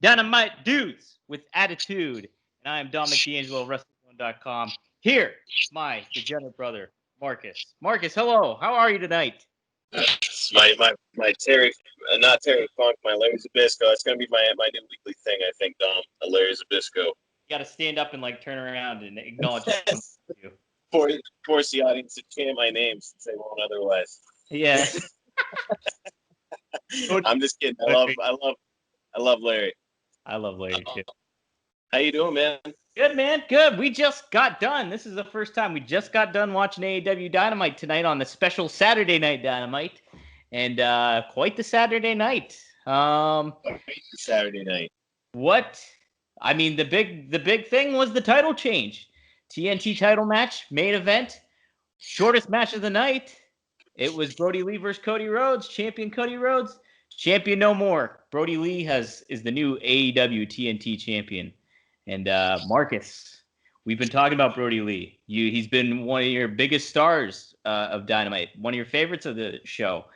Dynamite Dudes with Attitude. And I am Dominic, DeAngelo, WrestleZone.com. Here is my degenerate brother, Marcus. Marcus, hello. How are you tonight? It's my Terry, not Terry Funk, my Larry Zbyszko. That's going to be my new weekly thing, I think, Dom. Larry Zbyszko. You got to stand up and turn around and acknowledge you. Force the audience to chant my name since they won't otherwise. Yeah. I'm just kidding. I love Larry. I love Larry too. How you doing, man? Good, man. Good. We just got done. This is the first time we just got done watching AEW Dynamite tonight on the special Saturday Night Dynamite, and quite the Saturday night. Saturday night. What? I mean, the big thing was the title change. TNT title match, main event, shortest match of the night. It was Brodie Lee versus Cody Rhodes. Champion Cody Rhodes, champion no more. Brodie Lee is the new AEW TNT champion. And Marcus, we've been talking about Brodie Lee. He's been one of your biggest stars of Dynamite, one of your favorites of the show.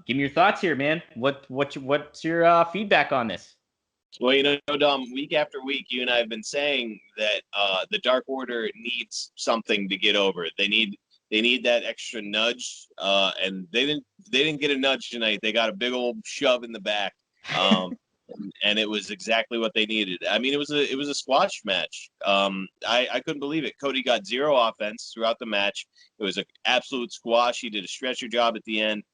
Give me your thoughts here, man. What's your feedback on this? Well, Dom, week after week, you and I have been saying that the Dark Order needs something to get over. They need that extra nudge, and they didn't get a nudge tonight. They got a big old shove in the back. And it was exactly what they needed. I mean, it was a squash match. I couldn't believe it. Cody got zero offense throughout the match. It was an absolute squash. He did a stretcher job at the end.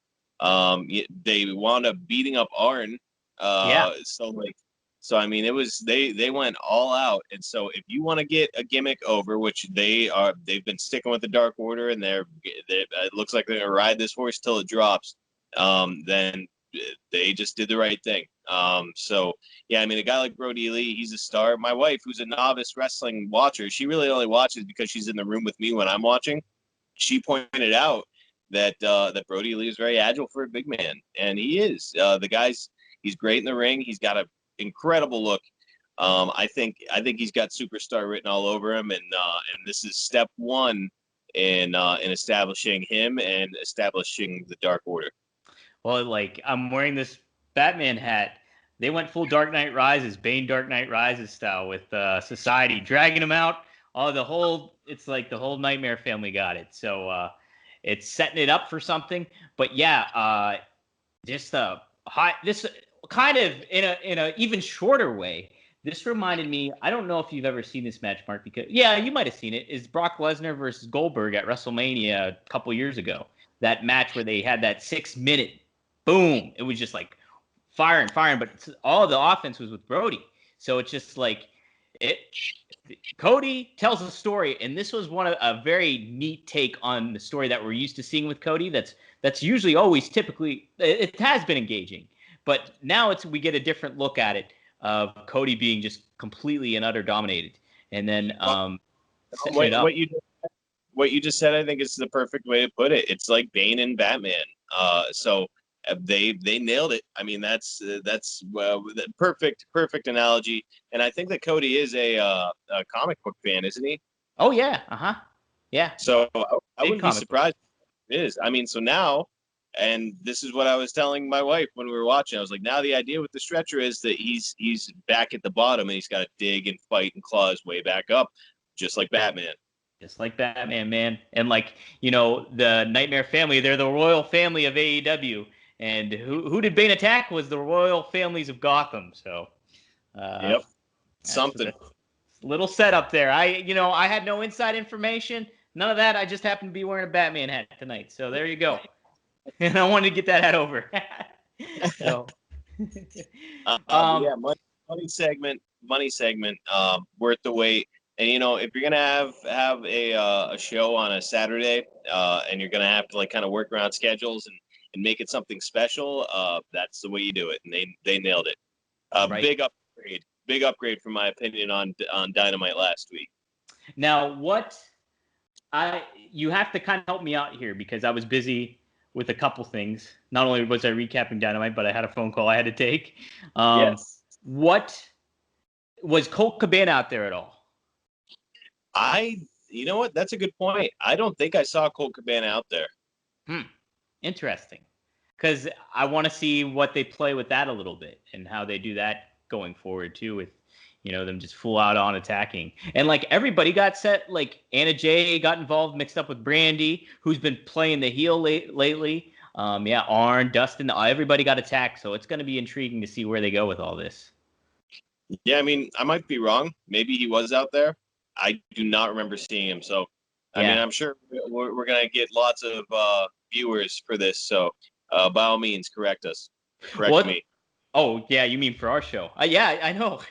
They wound up beating up Arn. So I mean, it was they went all out. And so if you want to get a gimmick over, which they've been sticking with the Dark Order, and it looks like they're gonna ride this horse till it drops. Then they just did the right thing. So yeah, I mean, a guy like Brodie Lee, he's a star. My wife, who's a novice wrestling watcher, she really only watches because she's in the room with me when I'm watching. She pointed out that Brodie Lee is very agile for a big man, and he is. He's great in the ring. He's got an incredible look. I think he's got superstar written all over him, and this is step one in establishing him and establishing the Dark Order. Well, I'm wearing this Batman hat. They went full Dark Knight Rises, Bane Dark Knight Rises style with Society, dragging him out. It's like the whole Nightmare Family got it. So it's setting it up for something. But yeah, this kind of in a even shorter way. This reminded me. I don't know if you've ever seen this match, Mark. Because you might have seen it. Is Brock Lesnar versus Goldberg at WrestleMania a couple years ago? That match where they had that 6-minute. Boom! It was just firing, but all the offense was with Brodie. So it's just Cody tells a story, and this was a very neat take on the story that we're used to seeing with Cody. That's usually always typically it has been engaging, but now we get a different look at it of Cody being just completely and utter dominated, and then what you just said, I think is the perfect way to put it. It's like Bane and Batman. So they nailed it. I mean, that's the perfect analogy. And I think that Cody is a comic book fan, isn't he? Oh yeah, yeah. So I wouldn't be surprised if it is. I mean, so now, and this is what I was telling my wife when we were watching. I was like, now the idea with the stretcher is that he's back at the bottom and he's got to dig and fight and claw his way back up, just like Batman. Just like Batman, man. And the Nightmare Family, they're the royal family of AEW. And who did Bane attack was the royal families of Gotham. So, yep, something. Little setup there. I had no inside information, none of that. I just happened to be wearing a Batman hat tonight. So there you go. And I wanted to get that hat over. So, money segment, worth the wait. And if you're gonna have a show on a Saturday, and you're gonna have to kind of work around schedules and make it something special, that's the way you do it, and they nailed it. Right. Big upgrade from my opinion on Dynamite last week. Now, you have to kind of help me out here because I was busy with a couple things. Not only was I recapping Dynamite, but I had a phone call I had to take. Yes. What was Colt Cabana out there at all? You know what? That's a good point. I don't think I saw Colt Cabana out there. Interesting. Because I want to see what they play with that a little bit and how they do that going forward too, with them just full out on attacking. And like everybody got set, like Anna Jay got involved, mixed up with Brandy, who's been playing the heel lately. Arn, Dustin, everybody got attacked. So it's going to be intriguing to see where they go with all this. Yeah, I mean, I might be wrong. Maybe he was out there. I do not remember seeing him. So, I mean, I'm sure we're going to get lots of viewers for this. So, by all means, correct us. Correct me. Oh, yeah, you mean for our show. Yeah, I know.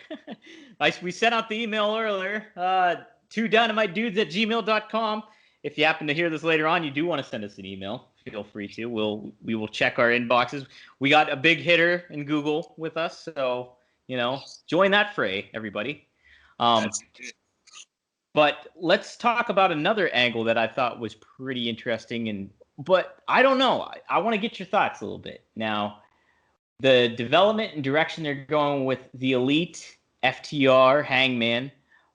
We sent out the email earlier to dynamitedudes@gmail.com. If you happen to hear this later on, you do want to send us an email, feel free to. We will check our inboxes. We got a big hitter in Google with us, so, join that fray, everybody. But let's talk about another angle that I thought was pretty interesting, but I don't know. I want to get your thoughts a little bit. Now, the development and direction they're going with the Elite, FTR, Hangman.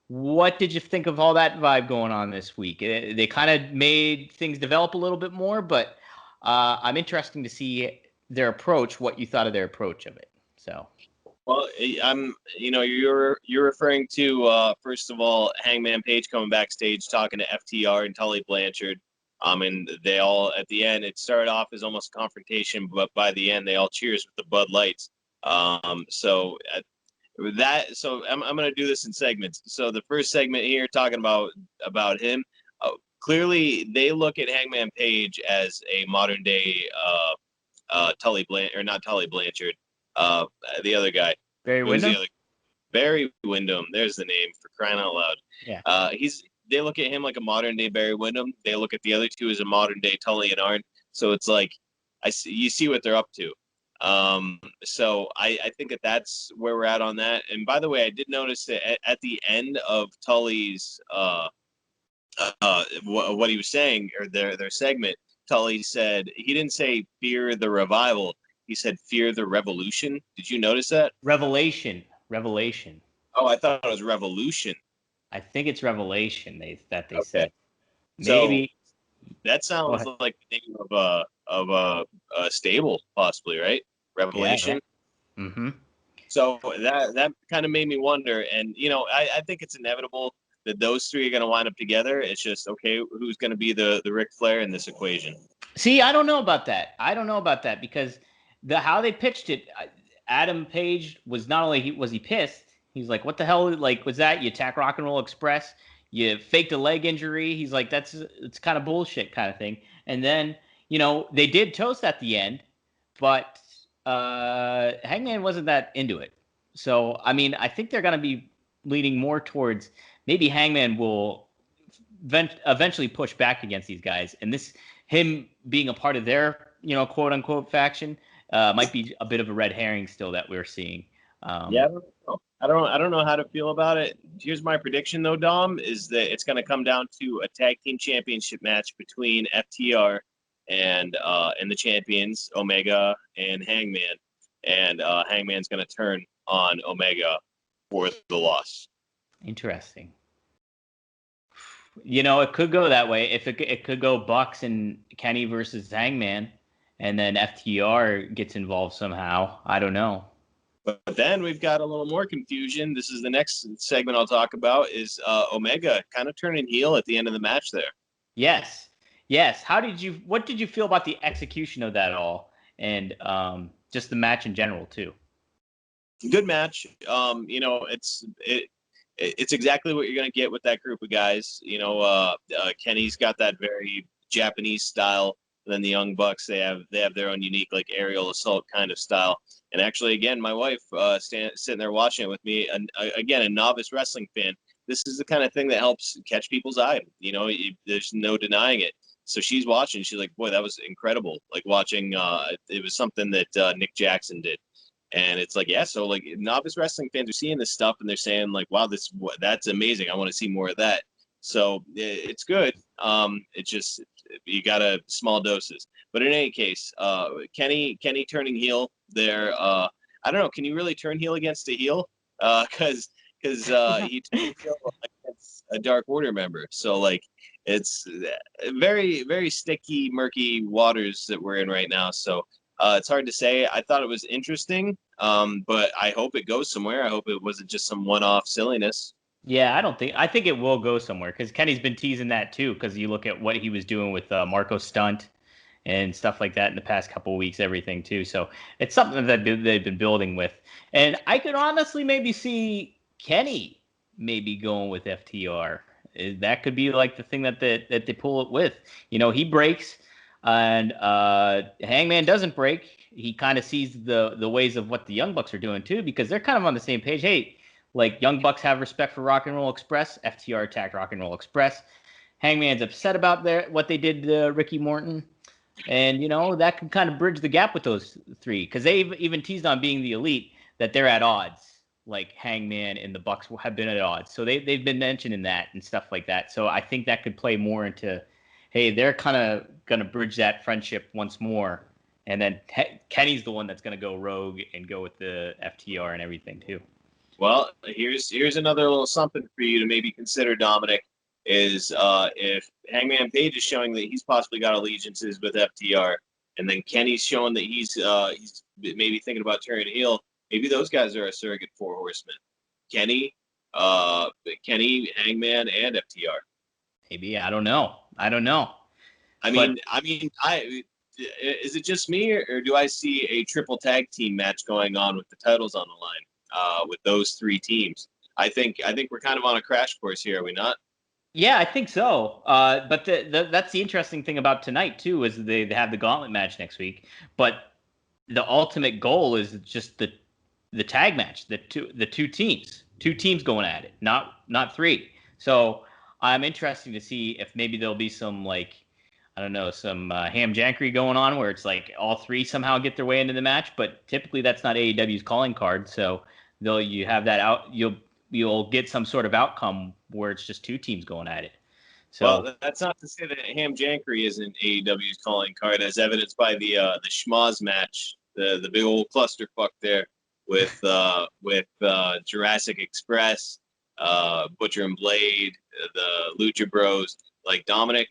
What did you think of all that vibe going on this week? They kind of made things develop a little bit more, but I'm interested to see their approach, what you thought of their approach of it. So, well, you're referring to first of all, Hangman Page coming backstage talking to FTR and Tully Blanchard. And they all, at the end, it started off as almost a confrontation, but by the end, they all cheers with the Bud Lights. So I'm going to do this in segments. So the first segment here, talking about him, clearly they look at Hangman Page as a modern day Tully Blanchard, or not Tully Blanchard, the other guy. Barry Windham. Barry Windham. There's the name, for crying out loud. Yeah. They look at him like a modern day Barry Windham. They look at the other two as a modern day Tully and Arn. So it's like, you see what they're up to. So I think that's where we're at on that. And by the way, I did notice that at the end of Tully's what he was saying, or their segment, Tully said, he didn't say fear the revival. He said fear the revolution. Did you notice that? Revelation. Oh, I thought it was revolution. I think it's Revelation that they okay. said. Maybe so that sounds like the name of a stable, possibly, right? Revelation. Yeah. Mm-hmm. So that kind of made me wonder, and I think it's inevitable that those three are going to wind up together. It's just okay, who's going to be the Ric Flair in this equation? See, I don't know about that because how they pitched it, Adam Page was not only was he pissed. He's like, what the hell? Like, was that? You attack Rock and Roll Express? You faked a leg injury? He's like, it's kind of bullshit kind of thing. And then, they did toast at the end, but Hangman wasn't that into it. So, I mean, I think they're going to be leaning more towards maybe Hangman will eventually push back against these guys. And him being a part of their, quote unquote faction might be a bit of a red herring still that we're seeing. Yeah, I don't know how to feel about it. Here's my prediction, though, Dom, is that it's going to come down to a tag team championship match between FTR and the champions, Omega and Hangman. And Hangman's going to turn on Omega for the loss. Interesting. It could go that way. If it could go Bucks and Kenny versus Hangman, and then FTR gets involved somehow. I don't know. But then we've got a little more confusion. This is the next segment I'll talk about, is Omega kind of turning heel at the end of the match there. Yes. What did you feel about the execution of that all, and just the match in general too? Good match. It's exactly what you're going to get with that group of guys. Kenny's got that very Japanese style. Then the Young Bucks, they have their own unique, like, aerial assault kind of style. And actually, again, my wife sitting there watching it with me, and again, a novice wrestling fan, this is the kind of thing that helps catch people's eye. There's no denying it. So she's watching. She's like, boy, that was incredible. Like watching, it was something that Nick Jackson did. And it's like, yeah, so like novice wrestling fans are seeing this stuff and they're saying like, wow, that's amazing. I want to see more of that. So it's good. It's just, you got small doses. But in any case, Kenny turning heel there. I don't know. Can you really turn heel against a heel? Because he turned heel against a Dark Order member. So like, it's very, very sticky, murky waters that we're in right now. So it's hard to say. I thought it was interesting. But I hope it goes somewhere. I hope it wasn't just some one-off silliness. Yeah, I think it will go somewhere because Kenny's been teasing that too. Because you look at what he was doing with Marco Stunt and stuff like that in the past couple of weeks, everything too. So it's something that they've been building with. And I could honestly maybe see Kenny maybe going with FTR. That could be like the thing that they pull it with. He breaks, and Hangman doesn't break. He kind of sees the ways of what the Young Bucks are doing too, because they're kind of on the same page. Hey, like Young Bucks have respect for Rock and Roll Express. FTR attacked Rock and Roll Express. Hangman's upset about what they did to Ricky Morton. And, that can kind of bridge the gap with those three, because they've even teased on being the Elite, that they're at odds. Like Hangman and the Bucks have been at odds. So they've been mentioning that and stuff like that. So I think that could play more into, hey, they're kind of going to bridge that friendship once more. And then Kenny's the one that's going to go rogue and go with the FTR and everything too. Well, here's another little something for you to maybe consider, Dominic, is if Hangman Page is showing that he's possibly got allegiances with FTR, and then Kenny's showing that he's maybe thinking about turning heel, maybe those guys are a surrogate four horsemen. Kenny, Hangman, and FTR. Maybe, I don't know. Is it just me, or do I see a triple tag team match going on with the titles on the line with those three teams? I think we're kind of on a crash course here, are we not? Yeah, I think so. But that's the interesting thing about tonight too, is they have the gauntlet match next week. But the ultimate goal is just the tag match, the two teams going at it, not three. So I'm interested to see if maybe there'll be some some ham jankery going on where it's like all three somehow get their way into the match. But typically that's not AEW's calling card. So you have that out. You'll get some sort of outcome where it's just two teams going at it. So, well, that's not to say that ham jankery isn't AEW's calling card, as evidenced by the schmoz match, the big old clusterfuck there with Jurassic Express, Butcher and Blade, the Lucha Bros. Like Dominic,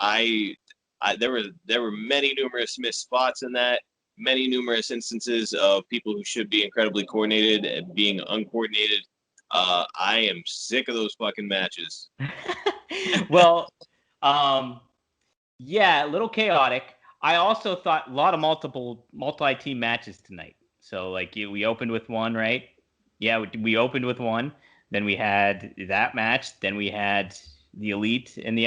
there were many numerous missed spots in that. Many numerous instances of people who should be incredibly coordinated and being uncoordinated. I am sick of those fucking matches. Well, yeah, a little chaotic. I also thought a lot of multi-team matches tonight. So we opened with one, right? Yeah, we opened with one. Then we had that match. Then we had the Elite and we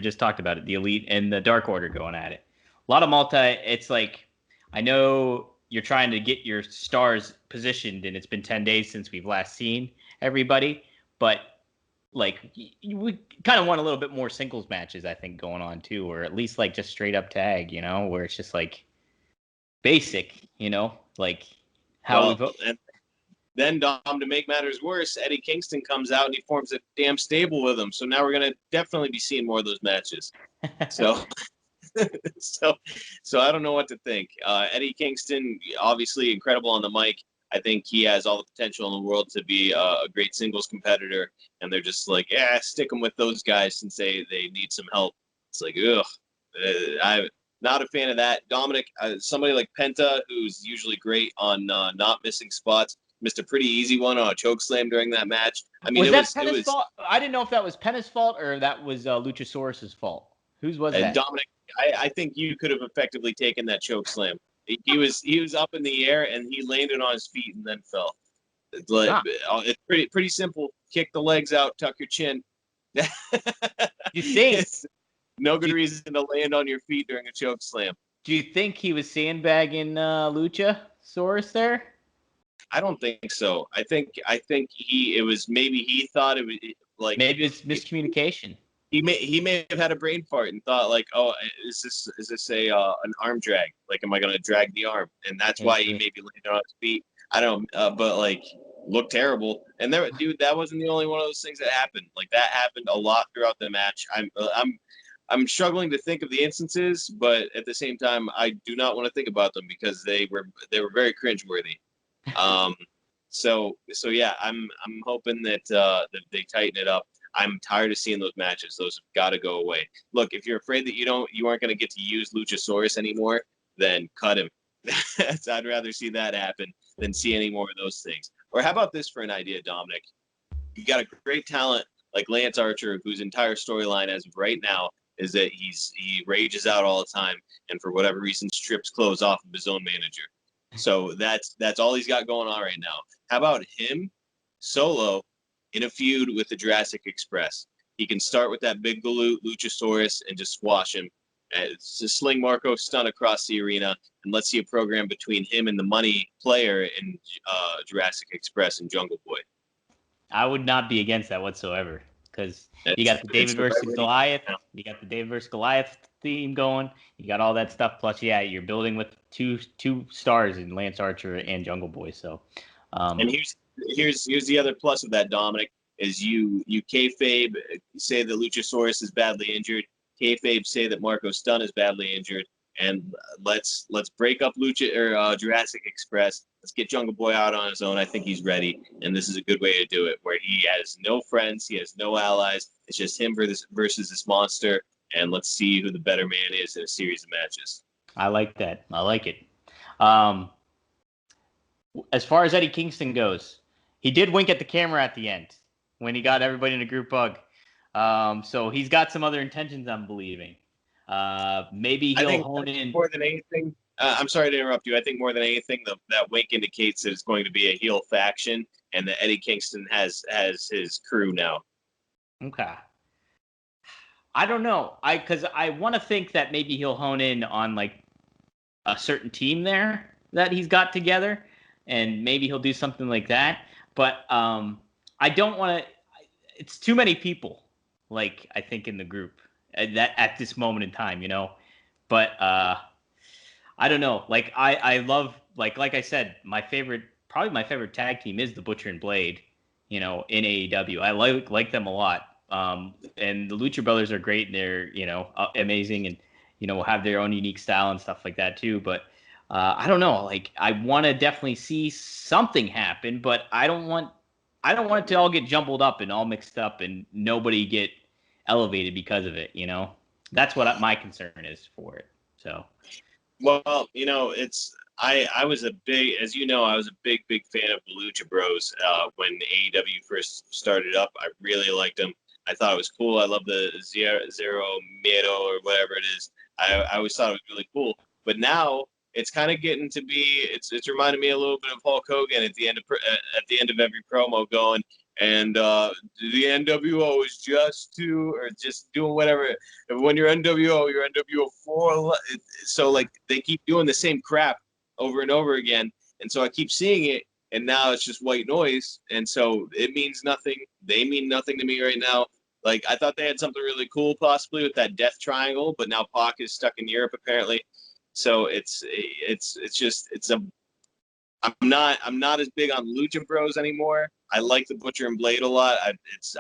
just talked about it. The Elite and the Dark Order going at it. A lot of It's like, I know you're trying to get your stars positioned, and it's been 10 days since we've last seen everybody, but we kind of want a little bit more singles matches, I think, going on too, or at least just straight up tag, where it's just basic, how and then Dom, to make matters worse, Eddie Kingston comes out and he forms a damn stable with him. So now we're going to definitely be seeing more of those matches. So So I don't know what to think. Eddie Kingston, obviously incredible on the mic. I think he has all the potential in the world to be a great singles competitor. And they're just like, stick him with those guys since they need some help. It's like, ugh. I'm not a fan of that. Dominic, somebody like Penta, who's usually great on not missing spots, missed a pretty easy one on a chokeslam during that match. I mean, was that Penta's fault? I didn't know if that was Penta's fault or that was Luchasaurus's fault. Whose was that? Dominic, I think you could have effectively taken that choke slam. He was up in the air and he landed on his feet and then fell. It's pretty simple. Kick the legs out, tuck your chin. You think? No good reason to land on your feet during a choke slam. Do you think he was sandbagging Luchasaurus there? I don't think so. I think he thought it was maybe it's miscommunication. He may have had a brain fart and thought oh, is this an arm drag? Am I going to drag the arm? And that's why he maybe landed on his feet. I don't, but looked terrible. And that wasn't the only one of those things that happened. That happened a lot throughout the match. I'm struggling to think of the instances, but at the same time, I do not want to think about them because they were very cringeworthy. So yeah, I'm hoping that they tighten it up. I'm tired of seeing those matches. Those have got to go away. Look, if you're afraid that you aren't going to get to use Luchasaurus anymore, then cut him. I'd rather see that happen than see any more of those things. Or how about this for an idea, Dominic? You got a great talent like Lance Archer, whose entire storyline as of right now is that he rages out all the time, and for whatever reason strips clothes off of his own manager. So that's all he's got going on right now. How about him solo in a feud with the Jurassic Express? He can start with that big galoot Luchasaurus and just squash him. Just sling Marco Stunt across the arena, and let's see a program between him and the money player in Jurassic Express and Jungle Boy. I would not be against that whatsoever, because you got the David versus Goliath. You got the David versus Goliath theme going. You got all that stuff. Plus, yeah, you're building with two stars in Lance Archer and Jungle Boy. So, and here's the other plus of that, Dominic, is you kayfabe say that Luchasaurus is badly injured. Kayfabe say that Marco Stunt is badly injured, and let's break up Jurassic Express. Let's get Jungle Boy out on his own. I think he's ready, and this is a good way to do it, where he has no friends, he has no allies. It's just him versus this monster, and let's see who the better man is in a series of matches. I like that. I like it. As far as Eddie Kingston goes, he did wink at the camera at the end when he got everybody in a group hug. So he's got some other intentions, I'm believing. Maybe he'll hone in. More than anything, I'm sorry to interrupt you. I think more than anything, that wink indicates that it's going to be a heel faction, and that Eddie Kingston has his crew now. Okay. I don't know. Because I want to think that maybe he'll hone in on like a certain team there that he's got together, and maybe he'll do something like that. But I don't want to. It's too many people. Like, I think in the group that at this moment in time, but I don't know. Like, I love, like I said, probably my favorite tag team is the Butcher and Blade, in AEW. I like them a lot. And the Lucha Brothers are great, and they're, amazing, and, will have their own unique style and stuff like that too. But I don't know. Like, I want to definitely see something happen, but I don't want it to all get jumbled up and all mixed up and nobody get elevated because of it, That's what my concern is for it. So, well, I was a big, as you know, I was a big fan of the Lucha Bros when AEW first started up. I really liked them. I thought it was cool. I love the Zero Miedo or whatever it is. I always thought it was really cool. But now it's kind of getting to be. It's reminded me a little bit of Hulk Hogan at the end of every promo going. And the NWO is just doing whatever. When you're NWO, you're NWO 4. So, like, they keep doing the same crap over and over again. And so I keep seeing it, and now it's just white noise. And so it means nothing. They mean nothing to me right now. Like, I thought they had something really cool possibly with that Death Triangle, but now Pac is stuck in Europe apparently. So I'm not as big on Lucha Bros anymore. I like the Butcher and Blade a lot.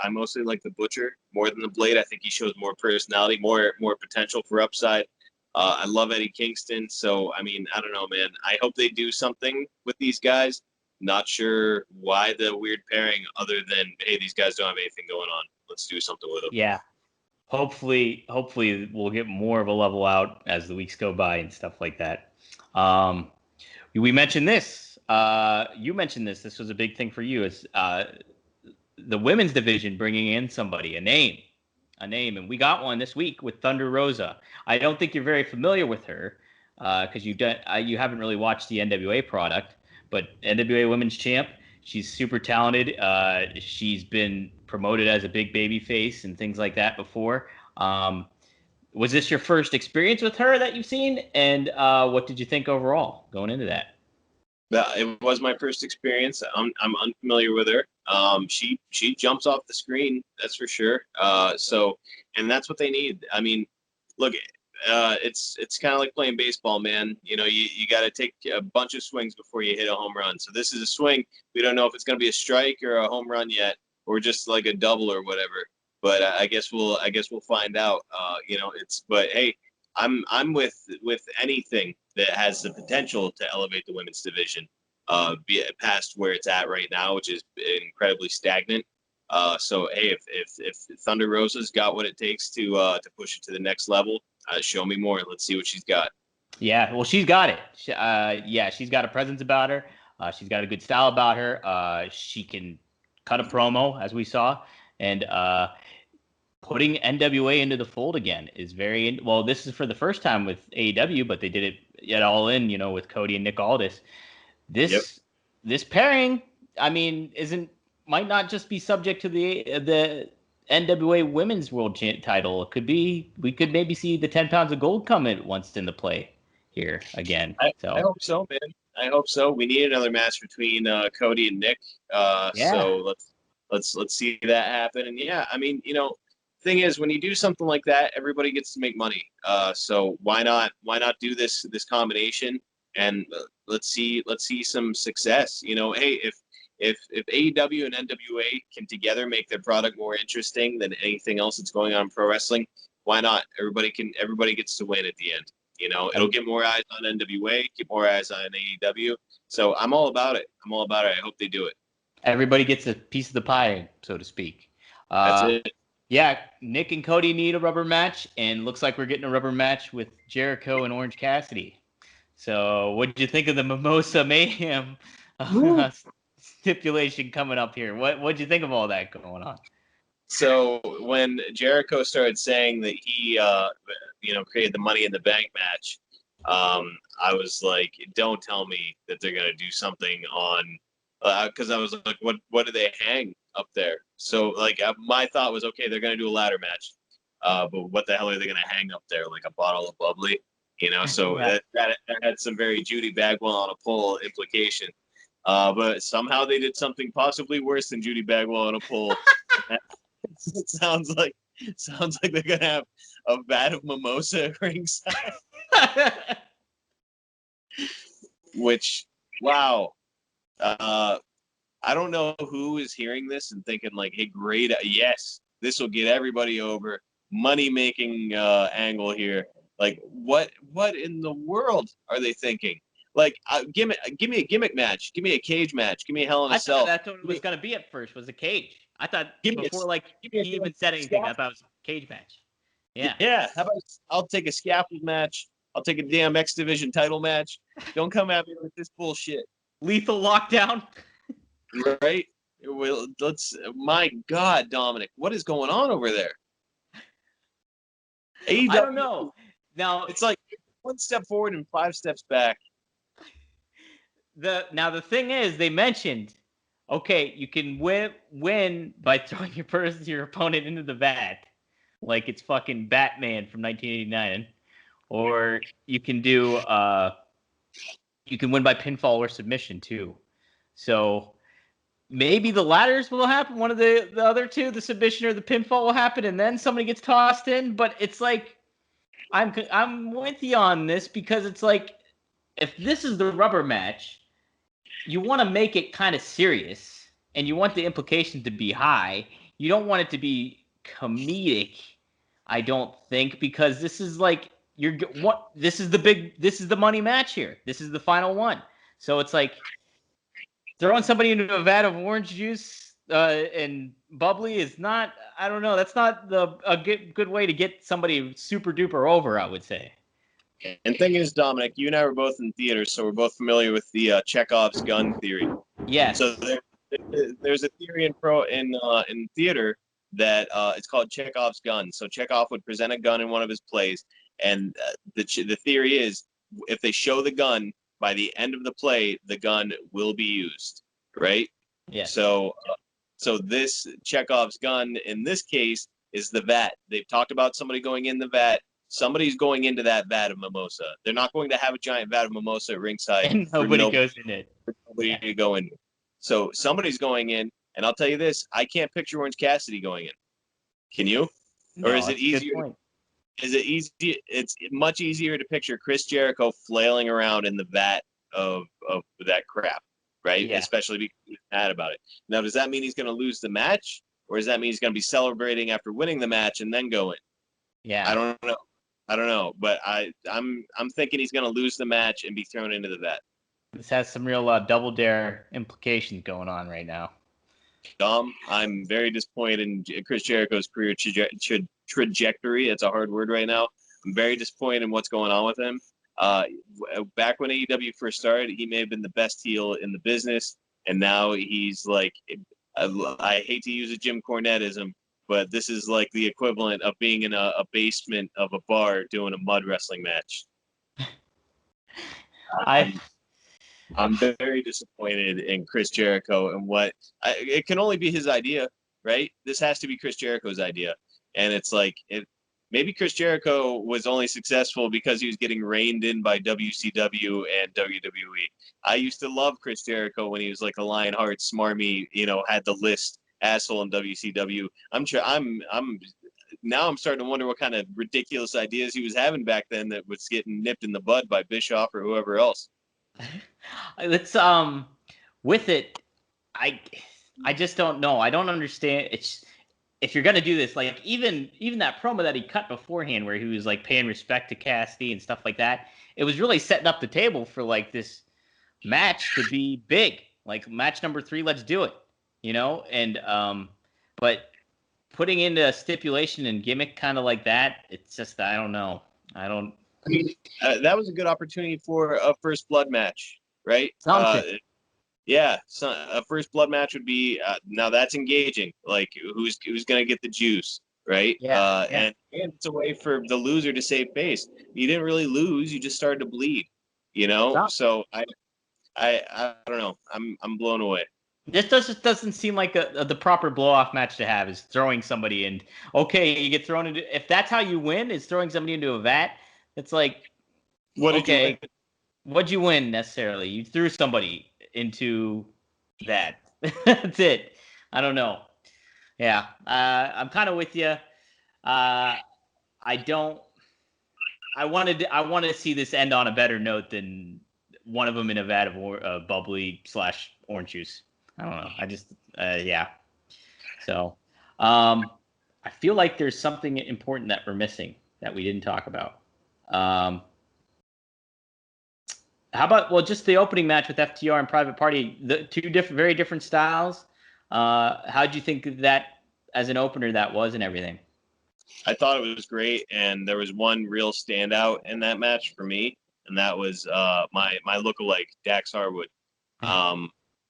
I mostly like the Butcher more than the Blade. I think he shows more personality, more potential for upside. I love Eddie Kingston. So, I mean, I don't know, man. I hope they do something with these guys. Not sure why the weird pairing other than, hey, these guys don't have anything going on. Let's do something with them. Yeah. Hopefully we'll get more of a level out as the weeks go by and stuff like that. We mentioned this. You mentioned this. This was a big thing for you. It's the women's division bringing in somebody, a name, and we got one this week with Thunder Rosa. I don't think you're very familiar with her because you haven't really watched the NWA product, but NWA Women's Champ. She's super talented. She's been promoted as a big baby face and things like that before. Was this your first experience with her that you've seen? And what did you think overall going into that? It was my first experience. I'm unfamiliar with her. She jumps off the screen, that's for sure. And that's what they need. I mean, look, it's kind of like playing baseball, man. You got to take a bunch of swings before you hit a home run. So this is a swing. We don't know if it's going to be a strike or a home run yet, or just like a double or whatever. But I guess we'll find out. But hey, I'm with anything that has the potential to elevate the women's division, be past where it's at right now, which is incredibly stagnant. So hey, if Thunder Rosa's got what it takes to push it to the next level, show me more. Let's see what she's got. Yeah, well, she's got it. She's got a presence about her. She's got a good style about her. She can cut a promo, as we saw, and putting NWA into the fold again is well. This is for the first time with AEW, but they did it yet all in, with Cody and Nick Aldis. This pairing, I mean, might not just be subject to the NWA Women's World Title. It could be, we could maybe see the 10 pounds of gold come in once into play here again. I hope so, man. I hope so. We need another match between Cody and Nick. So let's see that happen. And yeah, I mean, thing is, when you do something like that, everybody gets to make money. So why not do this combination, and let's see some success. Hey, if AEW and NWA can together make their product more interesting than anything else that's going on in pro wrestling, why not? Everybody gets to win at the end. It'll get more eyes on NWA, get more eyes on AEW. So I'm all about it. I hope they do it. Everybody gets a piece of the pie, so to speak. That's it. Yeah, Nick and Cody need a rubber match, and looks like we're getting a rubber match with Jericho and Orange Cassidy. So what did you think of the Mimosa Mayhem stipulation coming up here? What did you think of all that going on? So when Jericho started saying that he, created the Money in the Bank match, I was like, don't tell me that they're going to do something on, because I was like, what do they hang up there? So my thought was, okay, they're going to do a ladder match, but what the hell are they going to hang up there? Like a bottle of bubbly, So that had some very Judy Bagwell on a pole implication. But somehow they did something possibly worse than Judy Bagwell on a pole. It sounds like they're gonna have a vat of mimosa at ringside. Which, wow. I don't know who is hearing this and thinking like, hey, great, yes, this will get everybody over. Money-making angle here. Like, what in the world are they thinking? Like, give me a gimmick match. Give me a cage match. Give me a Hell in a Cell. That's what it was going to be at first, was a cage. I thought before he even said anything, I thought it was a cage match. Yeah. Yeah. How about I'll take a scaffold match. I'll take a damn X Division title match. Don't come at me with this bullshit. Lethal lockdown. Right? Well, my God, Dominic, what is going on over there? AEW, I don't know. Now it's like 1 step forward and 5 steps back. The thing is, they mentioned, okay, you can win by throwing your opponent into the vat, like it's fucking Batman from 1989, or you can win by pinfall or submission too. So maybe the ladders will happen. One of the other two, the submission or the pinfall, will happen, and then somebody gets tossed in. But it's like, I'm with you on this, because it's like, if this is the rubber match, you want to make it kind of serious, and you want the implication to be high. You don't want it to be comedic, I don't think, because this is like, this is the money match here. This is the final one. So it's like throwing somebody into a vat of orange juice and bubbly is not, I don't know, that's not a good way to get somebody super duper over, I would say. And thing is, Dominic, you and I were both in theater, so we're both familiar with the Chekhov's gun theory. Yes. So there's a theory in theater that it's called Chekhov's gun. So Chekhov would present a gun in one of his plays, and the theory is, if they show the gun, by the end of the play, the gun will be used, right? Yeah. So this Chekhov's gun in this case is the vat. They've talked about somebody going in the vat. Somebody's going into that vat of mimosa. They're not going to have a giant vat of mimosa at ringside. And nobody goes in it. Nobody to go in. So somebody's going in, and I'll tell you this: I can't picture Orange Cassidy going in. Can you? No, or is it easier? Is it easy? It's much easier to picture Chris Jericho flailing around in the vat of that crap, right? Yeah. Especially because he's mad about it. Now, does that mean he's going to lose the match, or does that mean he's going to be celebrating after winning the match and then go in? Yeah. I don't know, but I'm thinking he's going to lose the match and be thrown into the vat. This has some real double dare implications going on right now. Dom, I'm very disappointed in Chris Jericho's career trajectory. It's a hard word right now. I'm very disappointed in what's going on with him. Back when AEW first started, he may have been the best heel in the business, and now he's like, I hate to use a Jim Cornetteism, but this is like the equivalent of being in a basement of a bar doing a mud wrestling match. I'm very disappointed in Chris Jericho and it can only be his idea, right? This has to be Chris Jericho's idea. And it's like, maybe Chris Jericho was only successful because he was getting reined in by WCW and WWE. I used to love Chris Jericho when he was like a Lionheart, smarmy, had the list asshole in WCW. Now I'm starting to wonder what kind of ridiculous ideas he was having back then that was getting nipped in the bud by Bischoff or whoever else. Let's with it, I just don't know. I don't understand. It's if you're gonna do this, like even that promo that he cut beforehand, where he was like paying respect to Cassidy and stuff like that, it was really setting up the table for like this match to be big, like match number 3. Let's do it, And but putting into a stipulation and gimmick kind of like that, it's just I don't know. I mean, that was a good opportunity for a first blood match, right? Yeah, so a first blood match would be now that's engaging. Like who's gonna get the juice, right? Yeah. And it's a way for the loser to save face. You didn't really lose; you just started to bleed. So I don't know. I'm blown away. This doesn't seem like the proper blow-off match to have is throwing somebody in. Okay, you get thrown into. If that's how you win, is throwing somebody into a vat. It's like, what'd you win necessarily? You threw somebody into that. That's it. I don't know. Yeah, I'm kind of with you. I wanted to see this end on a better note than one of them in a vat of bubbly / orange juice. I don't know. I just yeah. So I feel like there's something important that we're missing that we didn't talk about. How about just the opening match with FTR and Private Party? The two very different styles. How'd you think of that as an opener that was and everything? I thought it was great, and there was one real standout in that match for me, and that was my lookalike Dax Harwood.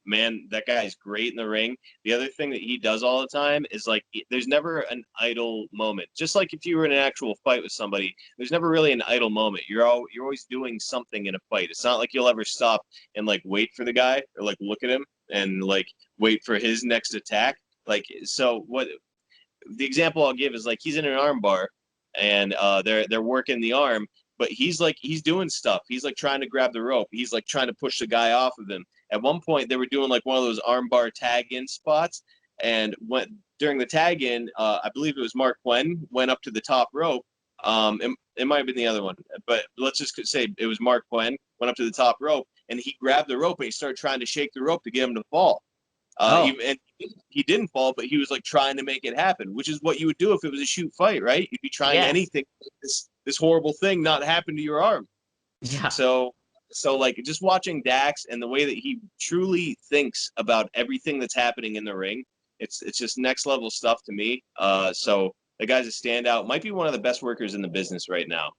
Man, that guy's great in the ring. The other thing that he does all the time is like there's never an idle moment. Just like if you were in an actual fight with somebody, there's never really an idle moment. You're always doing something in a fight. It's not like you'll ever stop and like wait for the guy or like look at him and like wait for his next attack. Like so what the example I'll give is like he's in an arm bar and they're working the arm, but he's doing stuff. He's like trying to grab the rope. He's like trying to push the guy off of him. At one point, they were doing like one of those armbar tag-in spots, and during the tag-in, I believe it was Mark Quinn went up to the top rope. It might have been the other one, but let's just say it was Mark Quinn went up to the top rope, and he grabbed the rope and he started trying to shake the rope to get him to fall. And he didn't fall, but he was like trying to make it happen, which is what you would do if it was a shoot fight, right? You'd be trying anything. This horrible thing not happen to your arm. Yeah. So like just watching Dax and the way that he truly thinks about everything that's happening in the ring, it's just next level stuff to me. So the guy's a standout. Might be one of the best workers in the business right now.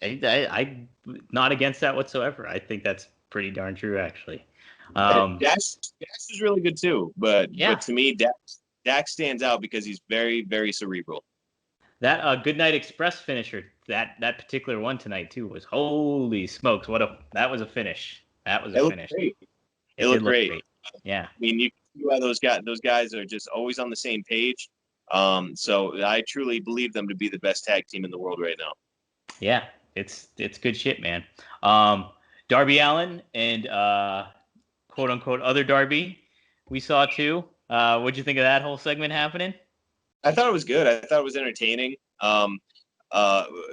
I'm not against that whatsoever. I think that's pretty darn true, actually. Dax is really good too, but to me, Dax stands out because he's very, very cerebral. That Goodnight Express finisher, that particular one tonight too, was holy smokes! That was a finish. That was a finish. It looked great. Yeah. I mean, you can see why those guys are just always on the same page. So I truly believe them to be the best tag team in the world right now. Yeah, it's good shit, man. Darby Allin and quote unquote other Darby we saw too. What'd you think of that whole segment happening? I thought it was good. I thought it was entertaining.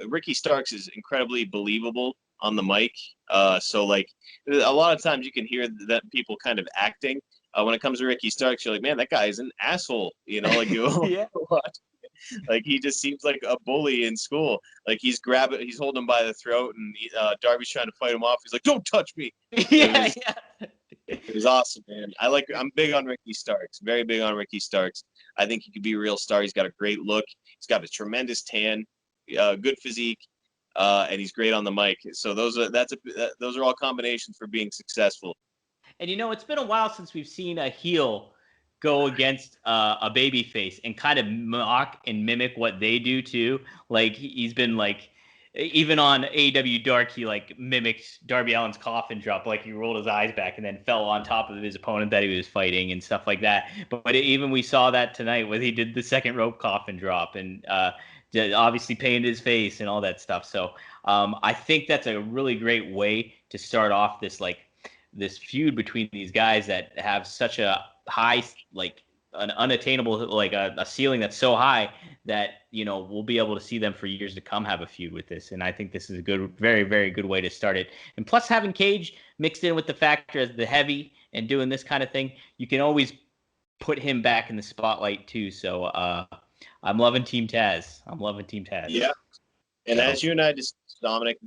Ricky Starks is incredibly believable on the mic. So like a lot of times you can hear that people kind of acting. When it comes to Ricky Starks, you're like, man, that guy is an asshole. Like like he just seems like a bully in school. Like he's holding him by the throat, and Darby's trying to fight him off. He's like, don't touch me. It was awesome, man. I'm big on Ricky Starks. Very big on Ricky Starks. I think he could be a real star. He's got a great look. He's got a tremendous tan, good physique. and he's great on the mic. So those are all combinations for being successful. And it's been a while since we've seen a heel go against a baby face and kind of mock and mimic what they do too. Like he's been like, even on AEW Dark, he like mimicked Darby Allin's coffin drop, like he rolled his eyes back and then fell on top of his opponent that he was fighting and stuff like that. But even we saw that tonight when he did the second rope coffin drop and obviously painted his face and all that stuff. So I think that's a really great way to start off this feud between these guys that have such a high, like an unattainable, like a ceiling that's so high that, we'll be able to see them for years to come have a feud with this. And I think this is a good, very, very good way to start it. And plus having Cage mixed in with the factor as the heavy and doing this kind of thing, you can always put him back in the spotlight too. So I'm loving Team Taz. Yeah. And as you and I discussed, Dominic,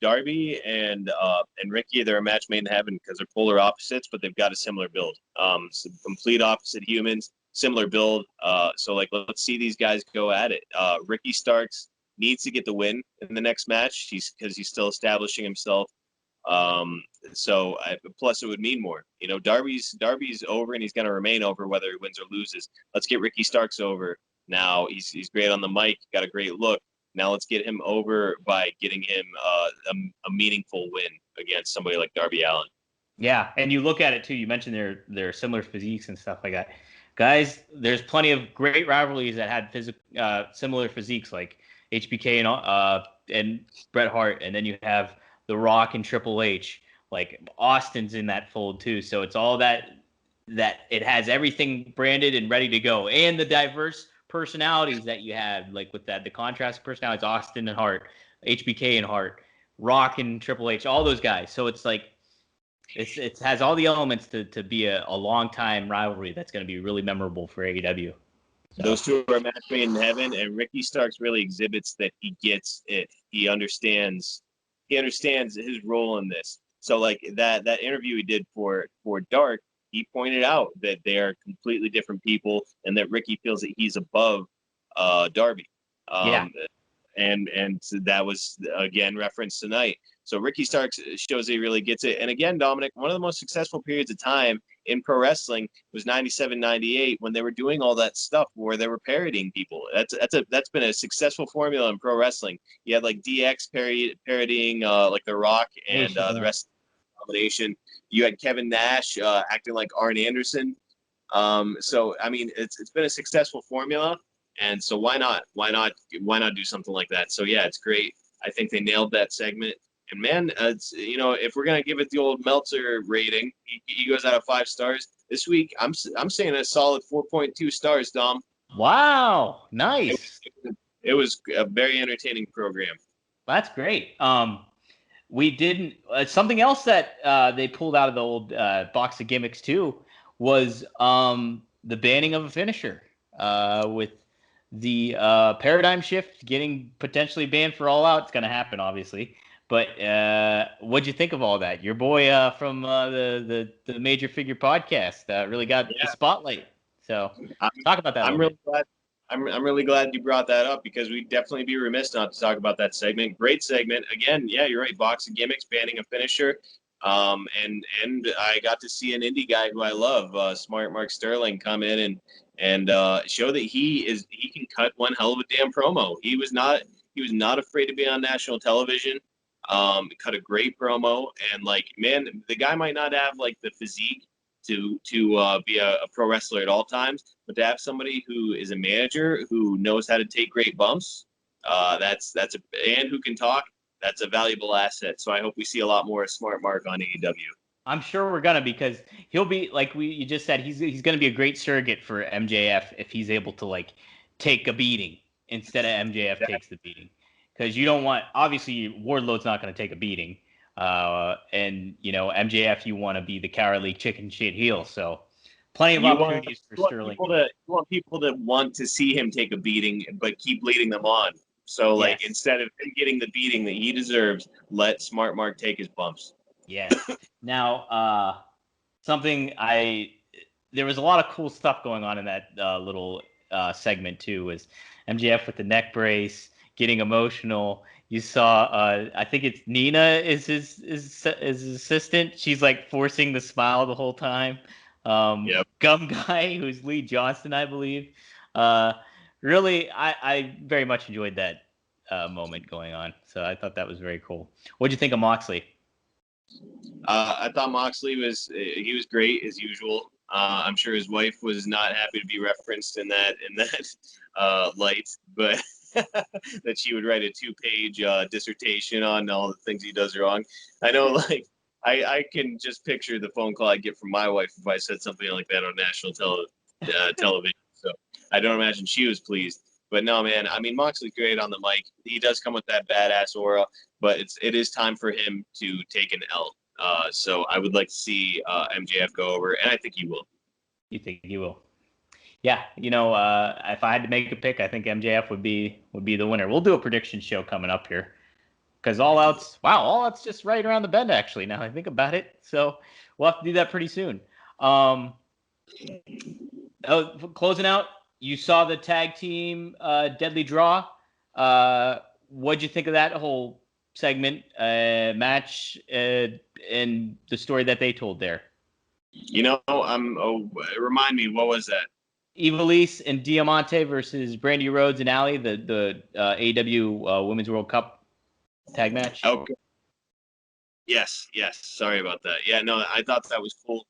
Darby and Ricky, they're a match made in heaven because they're polar opposites, but they've got a similar build. Some complete opposite humans, similar build. So let's see these guys go at it. Ricky Starks needs to get the win in the next match. He's still establishing himself. Plus it would mean more. Darby's over and he's going to remain over whether he wins or loses. Let's get Ricky Starks over. Now he's great on the mic, got a great look. Now let's get him over by getting him a meaningful win against somebody like Darby Allin. Yeah, and you look at it too. You mentioned their similar physiques and stuff like that. Guys, there's plenty of great rivalries that had similar physiques, like HBK and Bret Hart, and then you have The Rock and Triple H. Like Austin's in that fold too. So it's all that it has everything branded and ready to go, and the diverse personalities that you have, like with the contrast personalities, Austin and Hart, HBK and Hart, Rock and Triple H, all those guys. So it's like it has all the elements to be a long time rivalry that's going to be really memorable for AEW. So. Those two are a match made in heaven, and Ricky Starks really exhibits that he gets it. He understands his role in this. So like that interview he did for Dark, he pointed out that they are completely different people and that Ricky feels that he's above Darby. And so that was, again, referenced tonight. So Ricky Starks shows that he really gets it. And again, Dominic, one of the most successful periods of time in pro wrestling was 97, 98 when they were doing all that stuff where they were parodying people. That's been a successful formula in pro wrestling. You had like DX parodying like The Rock and the rest of the combination. You had Kevin Nash acting like Arn Anderson. So I mean, it's been a successful formula, and so why not do something like that? So yeah, it's great. I think they nailed that segment. And man, if we're gonna give it the old Meltzer rating, he goes out of 5 stars. This week, I'm saying a solid 4.2 stars, Dom. Wow, nice. It was a very entertaining program. That's great. We didn't. Something else that they pulled out of the old box of gimmicks too was the banning of a finisher with the paradigm shift getting potentially banned for All Out. It's going to happen, obviously. But what'd you think of all that? Your boy from the Major Figure podcast really got the spotlight. So talk about that. I'm really glad. I'm really glad you brought that up because we'd definitely be remiss not to talk about that segment. Great segment. Again, yeah, you're right. Box of gimmicks, banning a finisher. And I got to see an indie guy who I love, Smart Mark Sterling, come in and show that he can cut one hell of a damn promo. He was not afraid to be on national television. Cut a great promo, and like, man, the guy might not have like the physique to be a pro wrestler at all times, but to have somebody who is a manager who knows how to take great bumps, and who can talk, that's a valuable asset. So I hope we see a lot more of Smart Mark on AEW. I'm sure we're gonna, because he'll be like you just said, he's gonna be a great surrogate for MJF if he's able to like take a beating instead of MJF takes the beating. Because you don't want, obviously, Wardlow's not going to take a beating. And, MJF, you want to be the cowardly chicken shit heel. So plenty of opportunities for Sterling. You want people to want to see him take a beating, but keep leading them on. So, like, instead of him getting the beating that he deserves, let Smart Mark take his bumps. Yes. Now, there was a lot of cool stuff going on in that little segment, too, was MJF with the neck brace, getting emotional, You saw, I think it's Nina is his assistant. She's like forcing the smile the whole time. Yep. Gum guy, who's Lee Johnston, I believe. Uh, really, I very much enjoyed that moment going on. So I thought that was very cool. What'd you think of Moxley? I thought Moxley was great as usual. I'm sure his wife was not happy to be referenced in that light, but that she would write a 2-page dissertation on all the things he does wrong. I know, like I can just picture the phone call I'd get from my wife if I said something like that on national television. So I don't imagine she was pleased. But no, man, I mean, Moxley's great on the mic. He does come with that badass aura, but it is time for him to take an L. So I would like to see MJF go over, and I think he will. You think he will? Yeah, if I had to make a pick, I think MJF would be the winner. We'll do a prediction show coming up here because All Out's just right around the bend. Actually, now I think about it, so we'll have to do that pretty soon. Closing out, you saw the tag team Deadly Draw. What'd you think of that whole segment, match, and the story that they told there? Remind me, what was that? Ivelisse and Diamante versus Brandy Rhodes and Allie, the AEW Women's World Cup tag match. Okay. Yes. Sorry about that. Yeah, no, I thought that was cool.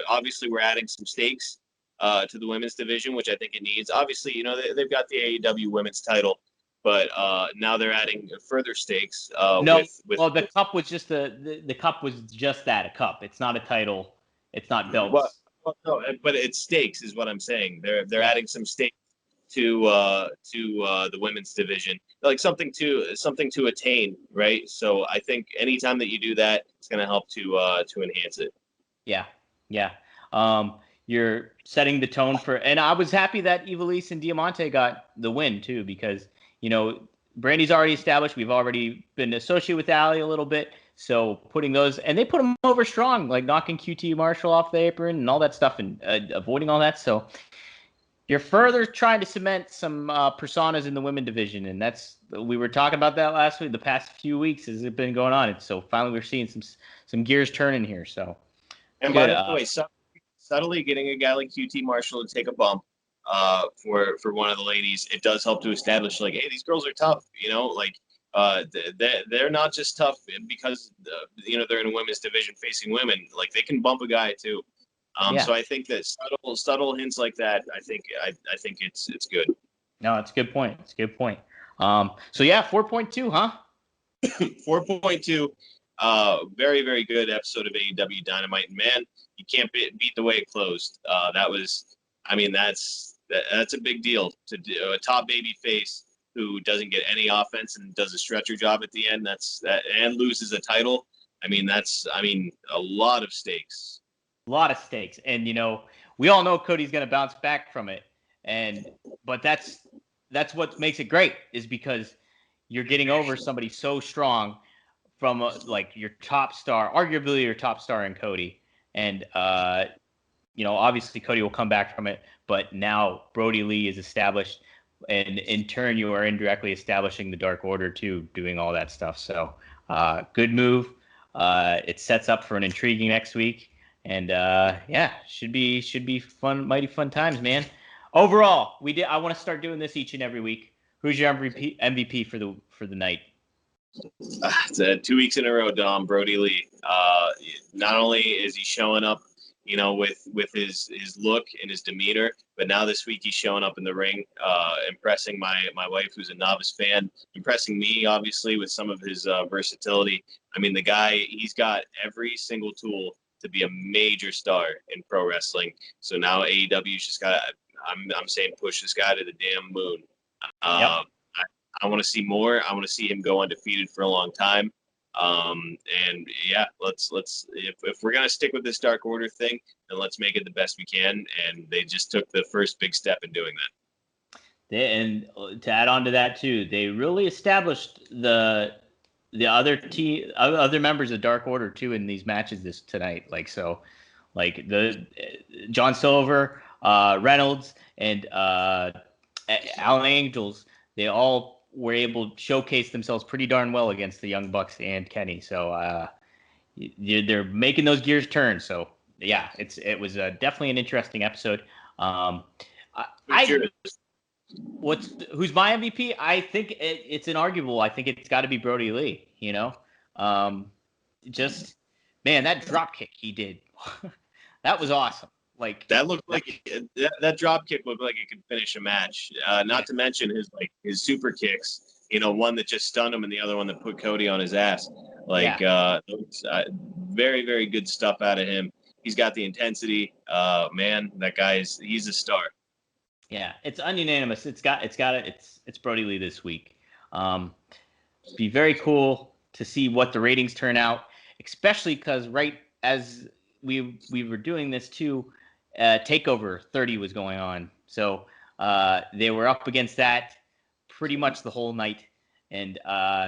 Obviously, we're adding some stakes to the women's division, which I think it needs. Obviously, they've got the AEW Women's Title, but now they're adding further stakes. The cup was just the cup was just that, a cup. It's not a title. It's not belts. Well, no, but it's stakes is what I'm saying. They're adding some stakes to the women's division, like something to attain, right? So I think anytime that you do that, it's going to help to enhance it. Yeah. You're setting the tone for, and I was happy that Ivelisse and Diamante got the win too, because Brandy's already established. We've already been associated with Allie a little bit. So putting those, and they put them over strong, like knocking QT Marshall off the apron and all that stuff, and avoiding all that. So you're further trying to cement some personas in the women division, and we were talking about that last week. The past few weeks has it been going on, and so finally we're seeing some gears turning here. So, and by the way, subtly getting a guy like QT Marshall to take a bump for one of the ladies, it does help to establish, like, hey, these girls are tough. They're not just tough because they're in a women's division facing women. Like, they can bump a guy too. So I think that subtle hints like that, I think it's good. No, it's a good point. So yeah, 4.2, huh? 4.2. Very, very good episode of AEW Dynamite. Man, you can't beat the way it closed. That's a big deal to do. A top baby face who doesn't get any offense and does a stretcher job at the end. And loses a title. A lot of stakes. A lot of stakes. And, we all know Cody's going to bounce back from it. But that's what makes it great, is because you're getting over somebody so strong from your top star, arguably your top star in Cody. And, obviously Cody will come back from it, but now Brodie Lee is established, and in turn you are indirectly establishing the Dark Order too, doing all that stuff. So good move. It sets up for an intriguing next week. And should be fun, mighty fun times, man. Overall, I want to start doing this each and every week. Who's your MVP for the night? It's 2 weeks in a row, Dom. Brodie Lee. Not only is he showing up, with his look and his demeanor, but now this week he's showing up in the ring, impressing my wife, who's a novice fan, impressing me, obviously, with some of his versatility. I mean, the guy, he's got every single tool to be a major star in pro wrestling. So now AEW's just got to, I'm saying, push this guy to the damn moon. Yep. I want to see more. I want to see him go undefeated for a long time. Let's if we're gonna stick with this Dark Order thing, then let's make it the best we can. And they just took the first big step in doing that. And to add on to that too, they really established the other members of Dark Order too in these matches tonight. The John Silver, Reynolds, and Alan Angels, they all were able to showcase themselves pretty darn well against the Young Bucks and Kenny. So they're making those gears turn. So yeah, it was definitely an interesting episode. Who's my MVP? I think it's inarguable. I think it's got to be Brodie Lee. Just man, that drop kick he did, that was awesome. Like that looked like that drop kick looked like it could finish a match. Not to mention his super kicks. One that just stunned him and the other one that put Cody on his ass. Very, very good stuff out of him. He's got the intensity. Man, that guy he's a star. Yeah, it's ununanimous. It's Brodie Lee this week. Be very cool to see what the ratings turn out, especially because right as we were doing this too, TakeOver 30 was going on, so they were up against that pretty much the whole night, and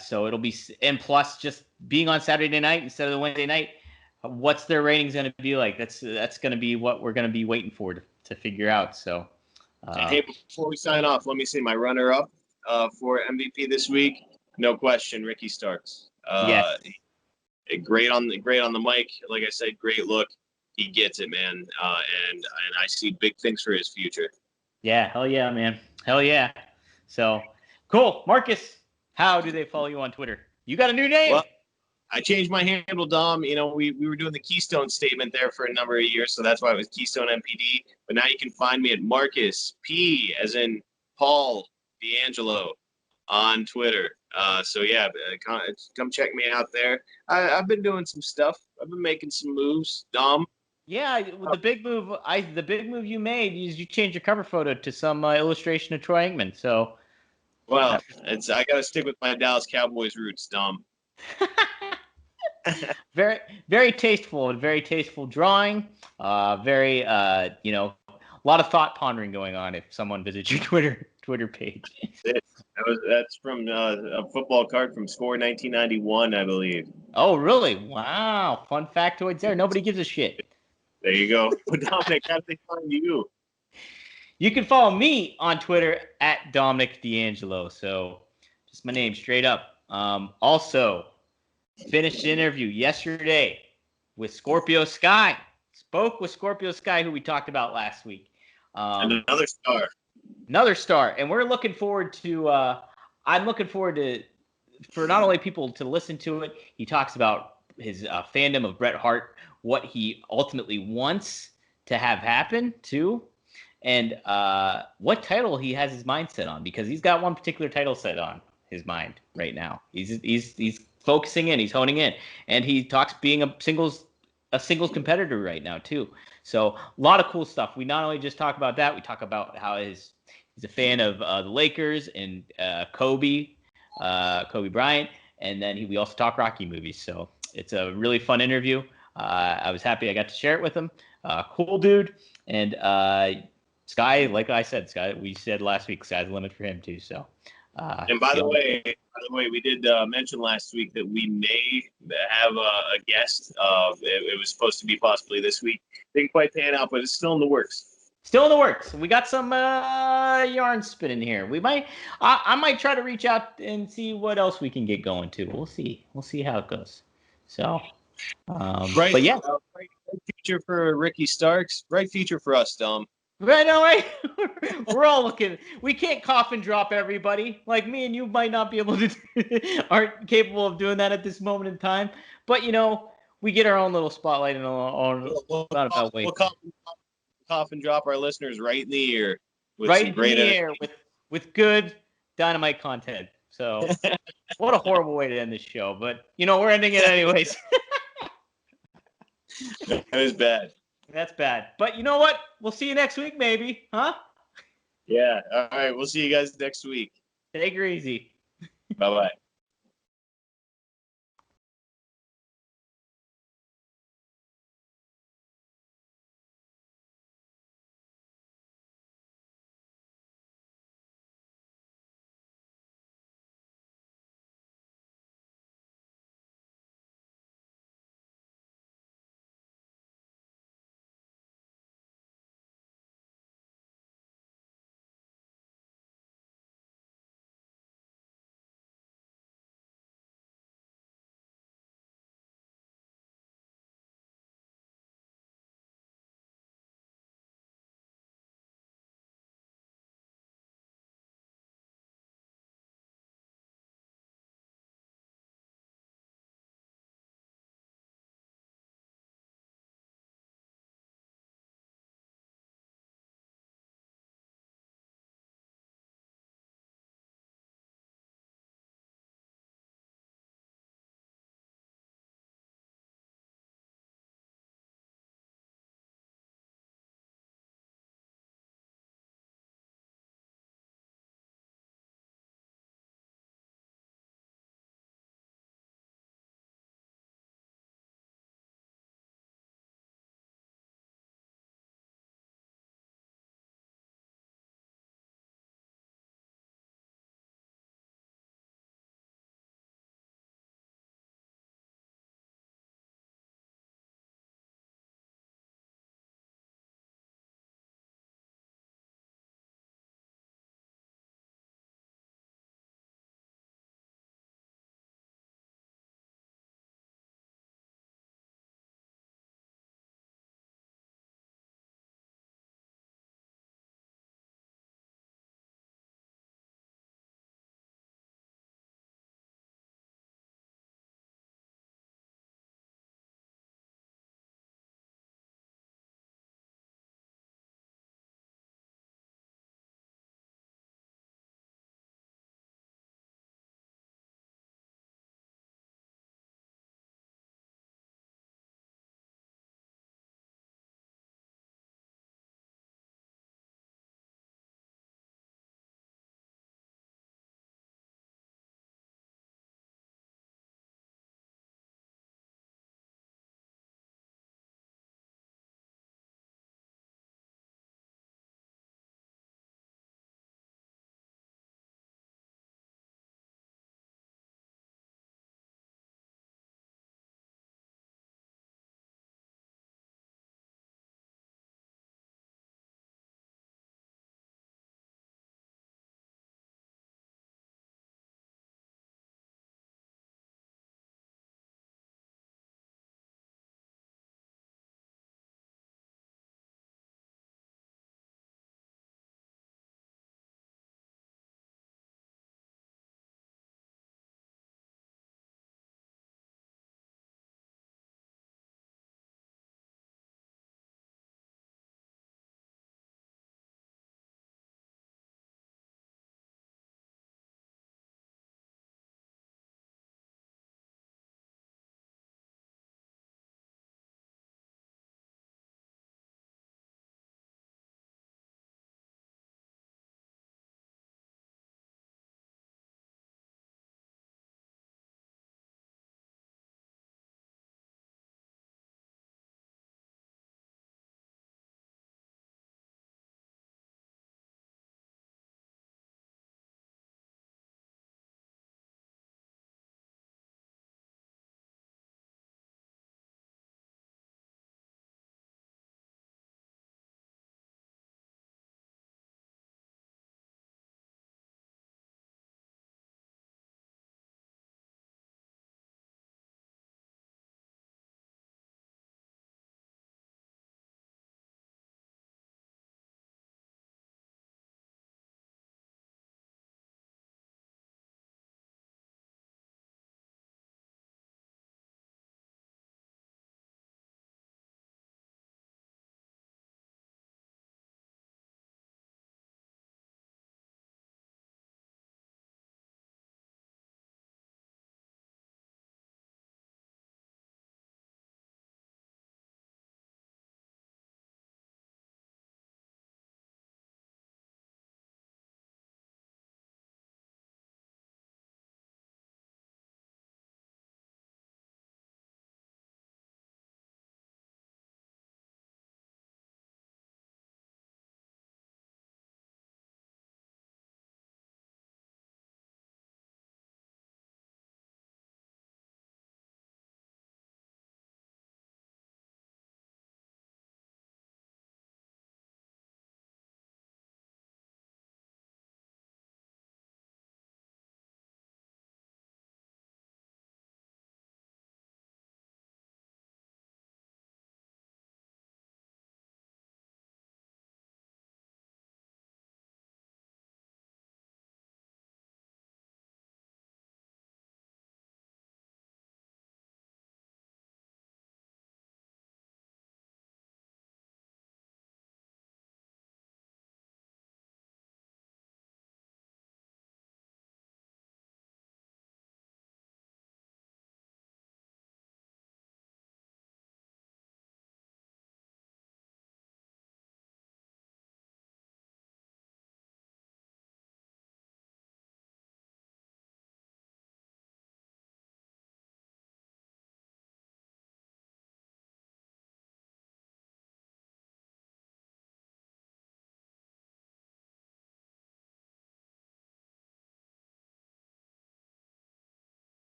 so it'll be, and plus just being on Saturday night instead of the Wednesday night, what's their ratings going to be like? That's going to be what we're going to be waiting for to figure out. So. Hey, before we sign off, let me see my runner-up for MVP this week. No question, Ricky Starks. Yes. Great on the mic. Like I said, great look. He gets it, man. And I see big things for his future. Yeah, hell yeah, man. Hell yeah. So, cool. Marcus, how do they follow you on Twitter? You got a new name. Well, I changed my handle, Dom. We were doing the Keystone statement there for a number of years, so that's why it was Keystone MPD. But now you can find me at Marcus P, as in Paul DeAngelo, on Twitter. So yeah, come check me out there. I've been doing some stuff. I've been making some moves, Dom. Yeah, the big move you made is you changed your cover photo to some illustration of Troy Aikman. So, well, I got to stick with my Dallas Cowboys roots, Dom. Very, very tasteful drawing. Very, a lot of thought pondering going on if someone visits your Twitter page. That's from a football card from Score 1991, I believe. Oh, really? Wow. Fun factoids there. Nobody gives a shit. There you go. Dominic, how do they find you? You can follow me on Twitter at Dominic DeAngelo. So just my name straight up. Also, finished the interview yesterday with Scorpio Sky. Spoke with Scorpio Sky, who we talked about last week. Another star. And we're looking forward to, I'm looking forward to, for not only people to listen to it, he talks about his fandom of Bret Hart, what he ultimately wants to have happen too, and what title he has his mind set on, because he's got one particular title set on his mind right now. He's focusing in, he's honing in, and he talks being a singles competitor right now too. So a lot of cool stuff. We not only just talk about that, we talk about how he's a fan of the Lakers and Kobe Bryant, and then we also talk Rocky movies. So it's a really fun interview. I was happy I got to share it with him. Cool dude. And Sky, like I said, we said last week, sky's the limit for him too. So. And by the way, we did mention last week that we may have a guest. It was supposed to be possibly this week. Didn't quite pan out, but it's still in the works. We got some yarn spinning here. I might try to reach out and see what else we can get going too. We'll see how it goes. So, right. But yeah, bright future for Ricky Starks. Bright future for us, Dom. Right, no, right. We're all looking. We can't coffin drop everybody. Like me and you might not be able to, aren't capable of doing that at this moment in time. But we get our own little spotlight in our own roundabout way. We'll coffin drop our listeners right in the ear. With good Dynamite content. So, what a horrible way to end this show. But we're ending it anyways. That was bad. That's bad. But you know what? We'll see you next week, maybe. Huh? Yeah. All right. We'll see you guys next week. Take her easy. Bye-bye.